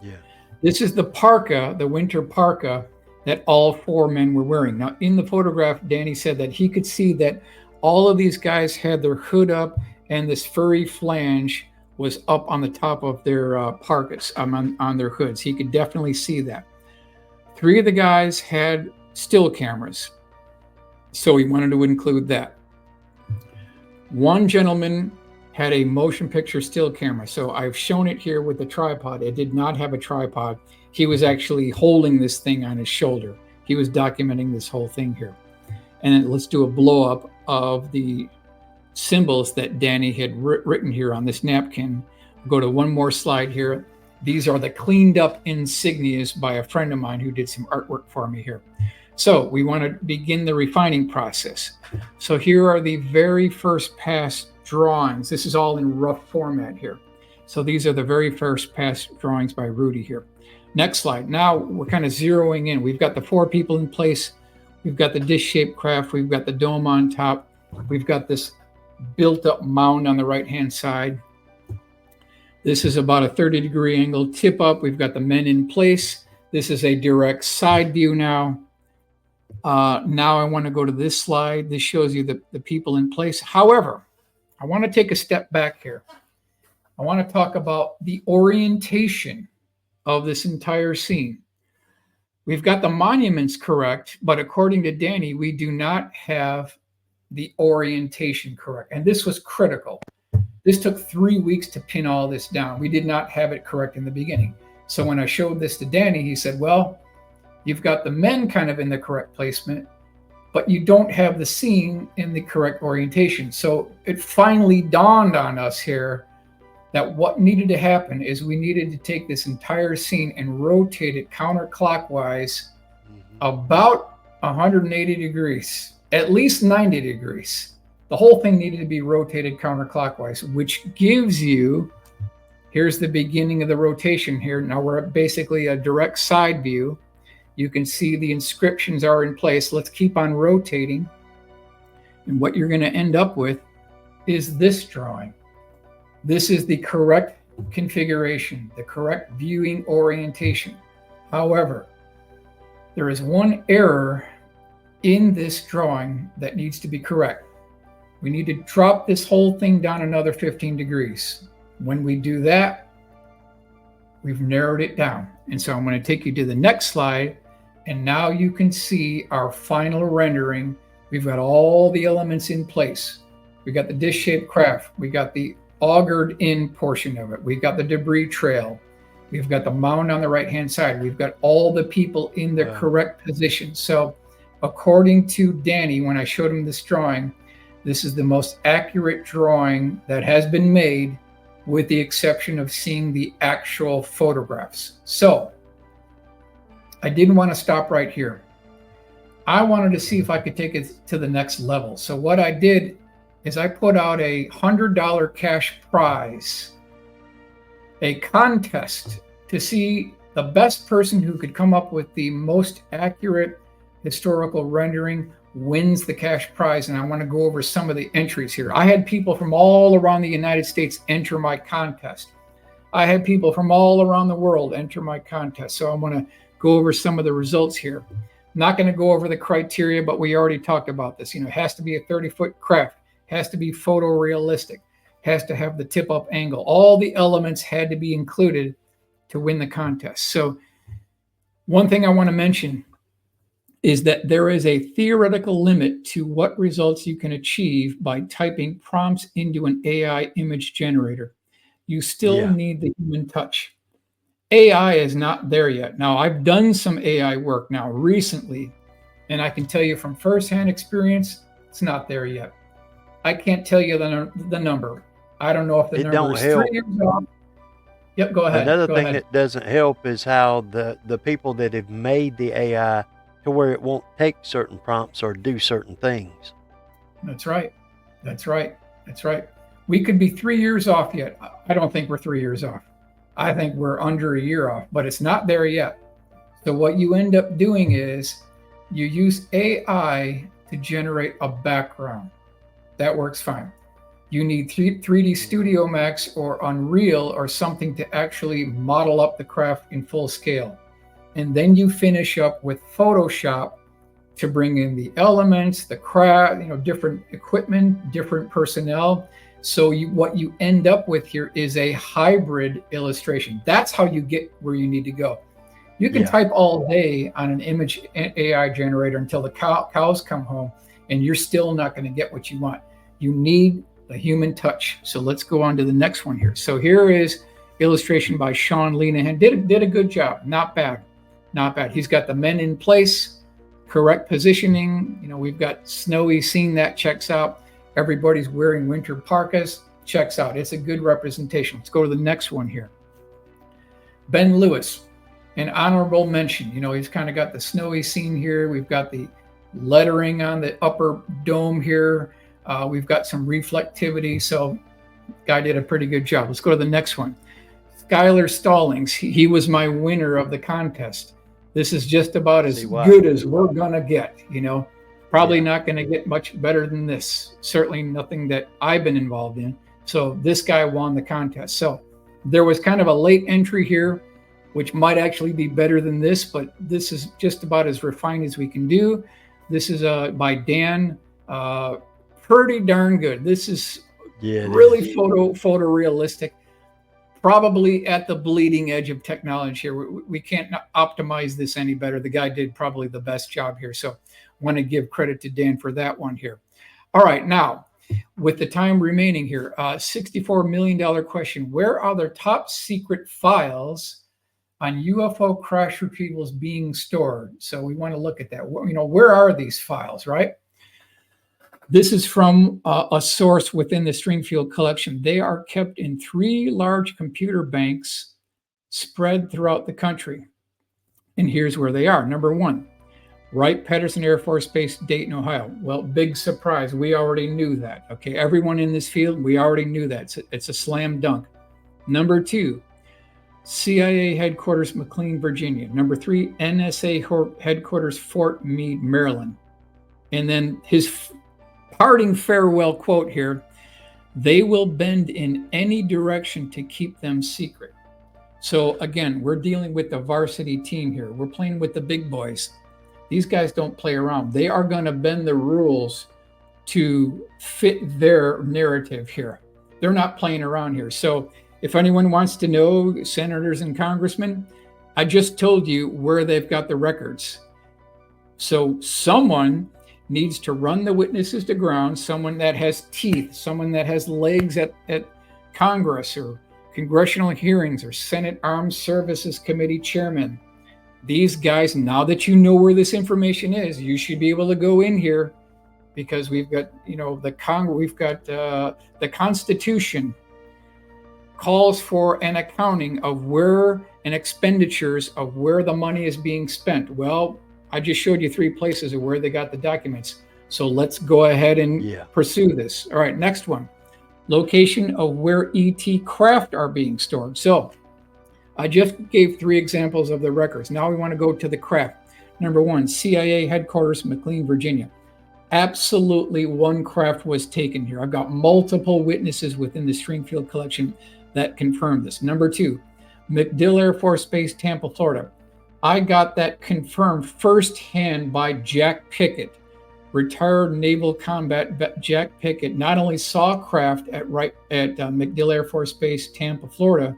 Yeah. This is the parka, the winter parka, that all 4 men were wearing. Now, in the photograph, Danny said that he could see that all of these guys had their hood up, and this furry flange was up on the top of their parkas, on their hoods. He could definitely see that. 3 of the guys had still cameras, so he wanted to include that. 1 gentleman had a motion picture still camera. So I've shown it here with the tripod. It did not have a tripod. He was actually holding this thing on his shoulder. He was documenting this whole thing here. And then let's do a blow up of the symbols that Danny had written here on this napkin. Go to one more slide here. These are the cleaned up insignias by a friend of mine who did some artwork for me here. So we want to begin the refining process. So here are the very first pass drawings. This is all in rough format here. So these are the very first pass drawings by Rudy here. Next slide. Now we're kind of zeroing in. We've got the 4 people in place. We've got the dish-shaped craft. We've got the dome on top. We've got this built-up mound on the right-hand side. This is about a 30-degree angle tip up. We've got the men in place. This is a direct side view now. Now I want to go to this slide. This shows you the people in place. However, I want to take a step back here. I want to talk about the orientation of this entire scene. We've got the monuments correct, but according to Danny, we do not have the orientation correct. And this was critical. This took 3 weeks to pin all this down. We did not have it correct in the beginning. So when I showed this to Danny, he said, well, you've got the men kind of in the correct placement, but you don't have the scene in the correct orientation. So it finally dawned on us here that what needed to happen is we needed to take this entire scene and rotate it counterclockwise about 180 degrees, at least 90 degrees. The whole thing needed to be rotated counterclockwise, which gives you, here's the beginning of the rotation here. Now we're at basically a direct side view. You can see the inscriptions are in place. Let's keep on rotating. And what you're going to end up with is this drawing. This is the correct configuration, the correct viewing orientation. However, there is one error in this drawing that needs to be correct. We need to drop this whole thing down another 15 degrees. When we do that, we've narrowed it down. And so I'm going to take you to the next slide. And now you can see our final rendering. We've got all the elements in place. We got the disc-shaped craft. We got the augured in portion of it. We've got the debris trail. We've got the mound on the right-hand side. We've got all the people in the correct position. So according to Danny, when I showed him this drawing, this is the most accurate drawing that has been made, with the exception of seeing the actual photographs. So I didn't want to stop right here. I wanted to see if I could take it to the next level. So what I did is I put out a $100 cash prize, a contest to see the best person who could come up with the most accurate historical rendering wins the cash prize. And I want to go over some of the entries here. I had people from all around the United States enter my contest. I had people from all around the world enter my contest. So I'm going to go over some of the results here. I'm not going to go over the criteria, but we already talked about this. You know, it has to be a 30-foot craft, has to be photorealistic, has to have the tip-up angle. All the elements had to be included to win the contest. So one thing I want to mention is that there is a theoretical limit to what results you can achieve by typing prompts into an AI image generator. You still need the human touch. AI is not there yet. Now, I've done some AI work now recently, and I can tell you from firsthand experience, it's not there yet. I can't tell you the number. I don't know if the number is 3 years off. Yep, go ahead. Another thing that doesn't help is how the people that have made the AI to where it won't take certain prompts or do certain things. That's right. That's right. That's right. We could be 3 years off yet. I don't think we're 3 years off. I think we're under a year off, but it's not there yet. So what you end up doing is you use AI to generate a background. That works fine. You need 3D Studio Max or Unreal or something to actually model up the craft in full scale. And then you finish up with Photoshop to bring in the elements, the craft, different equipment, different personnel. So what you end up with here is a hybrid illustration. That's how you get where you need to go. You can type all day on an image AI generator until the cows come home, and you're still not going to get what you want. You need the human touch. So let's go on to the next one here. So here is illustration by Sean Lenahan. Did a good job. Not bad. Not bad. He's got the men in place, correct positioning. We've got snowy scene that checks out. Everybody's wearing winter parkas, checks out. It's a good representation. Let's go to the next one here. Ben Lewis, an honorable mention. He's kind of got the snowy scene here. We've got the lettering on the upper dome here. We've got some reflectivity. So guy did a pretty good job. Let's go to the next one. Skylar Stallings. He was my winner of the contest. This is just about as good as we're going to get, Probably not going to get much better than this. Certainly nothing that I've been involved in. So this guy won the contest. So there was kind of a late entry here. which might actually be better than this, but this is just about as refined as we can do. This is by Dan. Pretty darn good. This is really photorealistic. Probably at the bleeding edge of technology here. We can't optimize this any better. The guy did probably the best job here. So I want to give credit to Dan for that one here. All right, now, with the time remaining here, $64 million question. Where are the top secret files on UFO crash retrievals being stored? So we want to look at that. Where are these files, right? This is from a source within the Stringfield collection. They are kept in 3 large computer banks spread throughout the country. And here's where they are. Number 1, Wright-Patterson Air Force Base, Dayton, Ohio. Well, big surprise. We already knew that. Okay, everyone in this field, we already knew that. It's a slam dunk. Number 2, CIA headquarters, McLean, Virginia. Number 3, NSA headquarters, Fort Meade, Maryland. And then his parting farewell quote here: they will bend in any direction to keep them secret. So again, we're dealing with the varsity team here. We're playing with the big boys. These guys don't play around. They are going to bend the rules to fit their narrative here. They're not playing around here. So if anyone wants to know, senators and congressmen, I just told you where they've got the records. So someone needs to run the witnesses to ground, someone that has teeth, someone that has legs at Congress or congressional hearings or Senate Armed Services Committee chairman. These guys, now that you know where this information is, you should be able to go in here, because we've got, the Constitution calls for an accounting of where and expenditures of where the money is being spent. Well, I just showed you 3 places of where they got the documents. So let's go ahead and pursue this. All right, next one. Location of where ET craft are being stored. So I just gave 3 examples of the records. Now we want to go to the craft. Number 1, CIA headquarters, McLean, Virginia. Absolutely 1 craft was taken here. I've got multiple witnesses within the Stringfield collection that confirm this. Number 2, MacDill Air Force Base, Tampa, Florida. I got that confirmed firsthand by Jack Pickett, retired naval combat vet. Jack Pickett not only saw craft at MacDill Air Force Base, Tampa, Florida,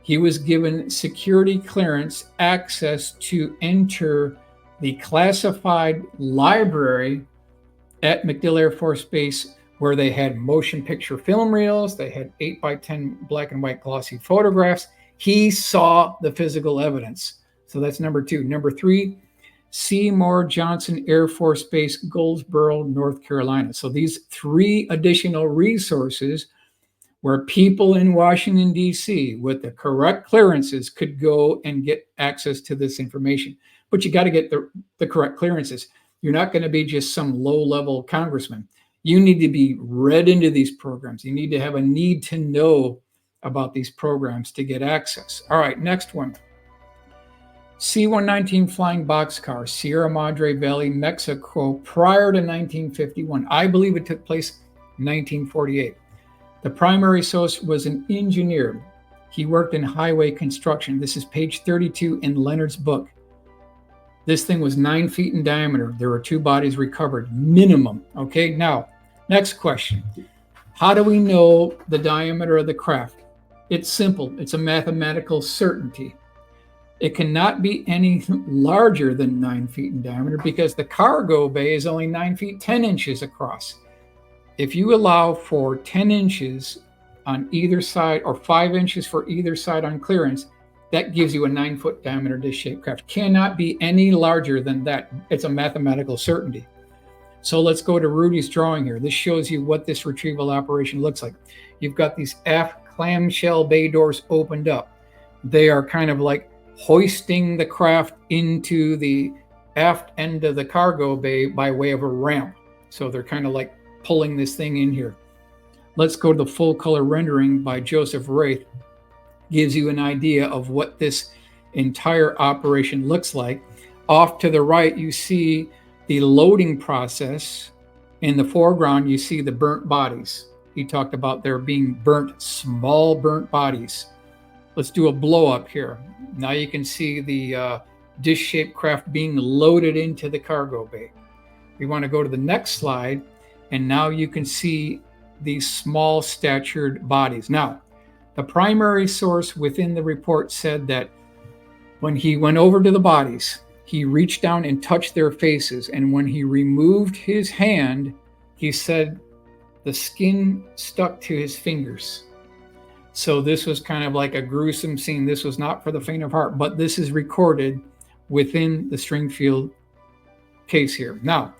he was given security clearance access to enter the classified library at MacDill Air Force Base, where they had motion picture film reels, they had 8x10 black and white glossy photographs. He saw the physical evidence. So that's number 2. Number 3, Seymour Johnson Air Force Base, Goldsboro, North Carolina. So these 3 additional resources where people in Washington, D.C. with the correct clearances could go and get access to this information. But you got to get the correct clearances. You're not going to be just some low-level congressman. You need to be read into these programs. You need to have a need to know about these programs to get access. All right, next one. C-119 flying boxcar, Sierra Madre Valley, Mexico, prior to 1951. I believe it took place in 1948. The primary source was an engineer. He worked in highway construction. This is page 32 in Leonard's book. This thing was 9 feet in diameter. There were 2 bodies recovered, minimum. Okay, now, next question. How do we know the diameter of the craft? It's simple. It's a mathematical certainty. It cannot be any larger than 9 feet in diameter, because the cargo bay is only 9 feet 10 inches across. If you allow for 10 inches on either side, or 5 inches for either side on clearance, that gives you a 9-foot diameter disc-shaped craft. Cannot be any larger than that. It's a mathematical certainty. So let's go to Rudy's drawing here. This shows you what this retrieval operation looks like. You've got these aft clamshell bay doors opened up. They are kind of like hoisting the craft into the aft end of the cargo bay by way of a ramp. So they're kind of like pulling this thing in here. Let's go to the full color rendering by Joseph Wraith. Gives you an idea of what this entire operation looks like. Off to the right, you see the loading process. In the foreground, you see the burnt bodies. He talked about there being small burnt bodies. Let's do a blow up here. Now you can see the dish-shaped craft being loaded into the cargo bay. We want to go to the next slide, and now you can see these small statured bodies. Now, the primary source within the report said that when he went over to the bodies, he reached down and touched their faces, and when he removed his hand, he said the skin stuck to his fingers. So this was kind of like a gruesome scene. This was not for the faint of heart, but this is recorded within the Stringfield case here. Now,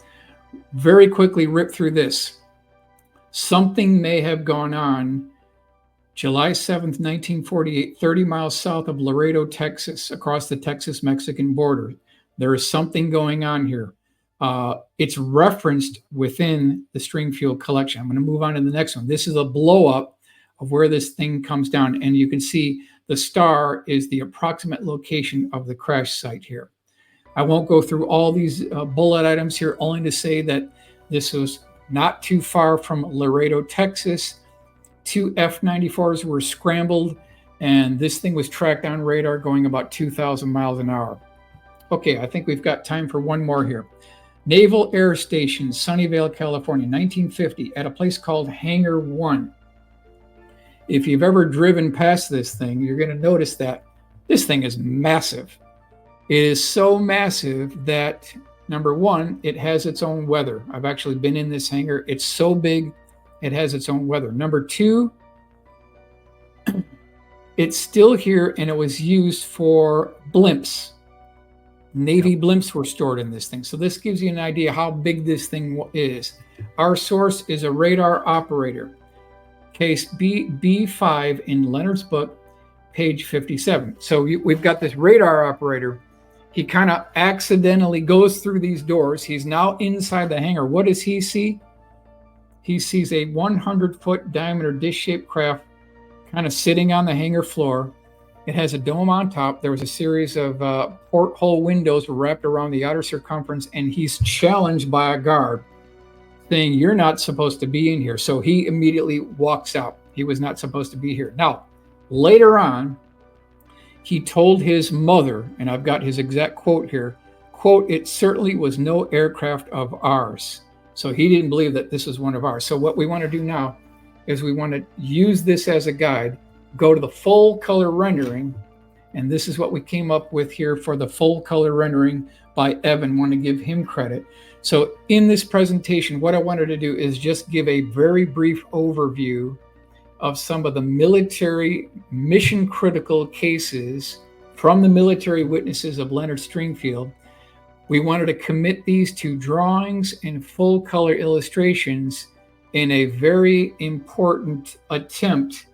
very quickly rip through this. Something may have gone on July 7th, 1948, 30 miles south of Laredo, Texas, across the Texas-Mexican border. There is something going on here. It's referenced within the Stringfield collection. I'm going to move on to the next one. This is a blow-up of where this thing comes down, and you can see the star is the approximate location of the crash site here. I won't go through all these bullet items here, only to say that this was not too far from Laredo, Texas. 2 F-94s were scrambled, and this thing was tracked on radar going about 2,000 miles an hour. Okay, I think we've got time for one more here. Naval Air Station, Sunnyvale, California, 1950, at a place called Hangar 1. If you've ever driven past this thing, you're going to notice that this thing is massive. It is so massive that, number one, it has its own weather. I've actually been in this hangar. It's so big, it has its own weather. Number two, it's still here, and it was used for blimps. Navy blimps were stored in this thing. So this gives you an idea how big this thing is. Our source is a radar operator. Case B5 in Leonard's book, page 57. So we've got this radar operator. He kind of accidentally goes through these doors. He's now inside the hangar. What does he see? He sees a 100-foot diameter dish-shaped craft kind of sitting on the hangar floor. It has a dome on top. There was a series of porthole windows wrapped around the outer circumference, and he's challenged by a guard saying, "You're not supposed to be in here." So he immediately walks out. He was not supposed to be here. Now, later on, he told his mother, and I've got his exact quote here, quote, "It certainly was no aircraft of ours." So he didn't believe that this was one of ours. So what we want to do now is we want to use this as a guide, go to the full color rendering, and this is what we came up with here for the full color rendering by Evan. Want to give him credit. So in this presentation, what I wanted to do is just give a very brief overview of some of the military mission critical cases from the military witnesses of Leonard Stringfield. We wanted to commit these to drawings and full color illustrations in a very important attempt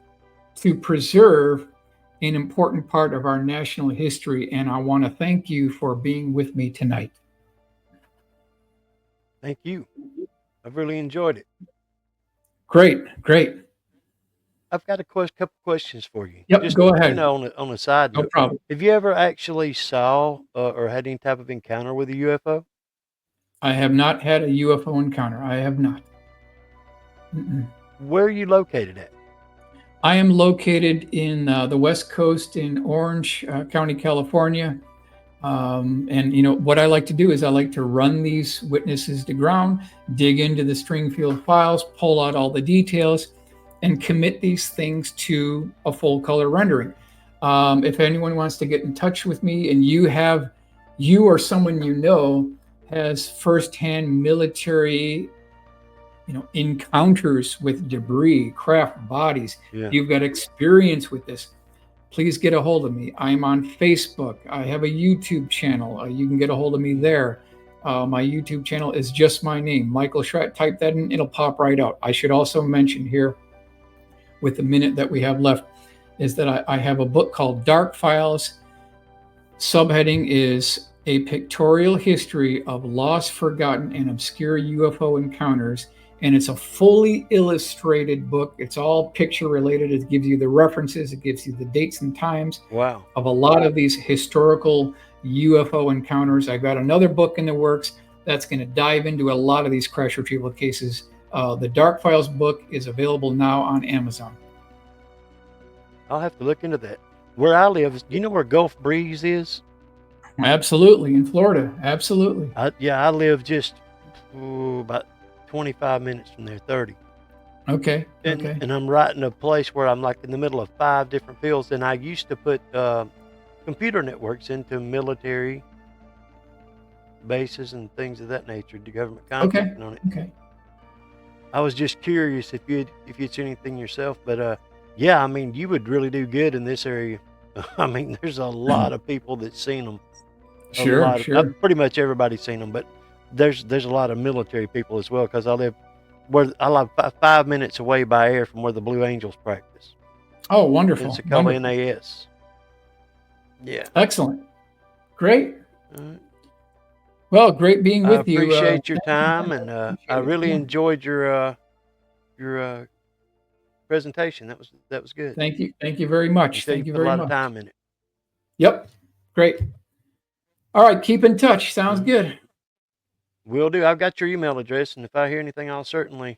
to preserve an important part of our national history. And I want to thank you for being with me tonight. Thank you. I've really enjoyed it. Great. I've got a couple questions for you. Yep, Just, go ahead. You know, on a side No note, problem. have you ever actually saw or had any type of encounter with a UFO? I have not had a UFO encounter. I have not. Where are you located at? I am located in the West Coast in Orange County, California. And, you know, what I like to do is I like to run these witnesses to ground, dig into the Stringfield files, pull out all the details, and commit these things to a full color rendering. If anyone wants to get in touch with me and you or someone you know has firsthand military, you know, encounters with debris, craft, bodies, you've got experience with this, please get a hold of me. I'm on Facebook. I have a YouTube channel. You can get a hold of me there. My YouTube channel is just my name, Michael Schratt. Type that in, it'll pop right out. I should also mention here, with the minute that we have left, is that I have a book called Dark Files. Subheading is A Pictorial History of Lost, Forgotten, and Obscure UFO Encounters. And it's a fully illustrated book. It's all picture related. It gives you the references. It gives you the dates and times of a lot of these historical UFO encounters. I've got another book in the works that's going to dive into a lot of these crash retrieval cases. The Dark Files book is available now on Amazon. I'll have to look into that. where I live, you know where Gulf Breeze is? Absolutely, in Florida. Absolutely. I live just about 25 minutes from there, 30. Okay. And Okay. and I'm right in a place where I'm like in the middle of 5 different fields, and I used to put computer networks into military bases and things of that nature, the government Okay. contracting on it. Okay. I was just curious if you'd seen anything yourself, but yeah, I mean, you would really do good in this area. I mean, there's a lot of people that's seen them. A Sure. lot of Sure. pretty much everybody's seen them, but there's a lot of military people as well because I live 5 minutes away by air from where the Blue Angels practice. Oh, wonderful. Pensacola Wonderful. NAS. Yeah. Excellent. Great. All right. Well, great being I with you. appreciate your Thank you. time, and I Appreciate it. really Yeah. enjoyed your presentation. That was good. Thank you. Thank you very You much. said you Thank you put a very lot of much. time in it. Yep. Great. All right. Keep in touch. Sounds good. Will do. I've got your email address, and if I hear anything, I'll certainly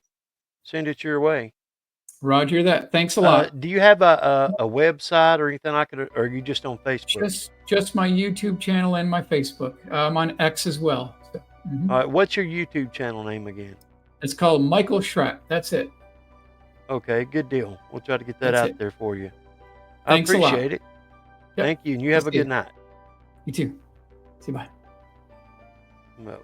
send it your way. Roger that. Thanks a lot. Do you have a website or anything I could, or are you just on Facebook? Just my YouTube channel and my Facebook. I'm on X as well. So, All right. What's your YouTube channel name again? it's called Michael Schratt. That's it. Okay, good deal. We'll try to get that That's out it. there for you. Thanks a lot. I appreciate it. Yep. Thank you, and you have a See good you. night. You too. See you. Bye. Bye.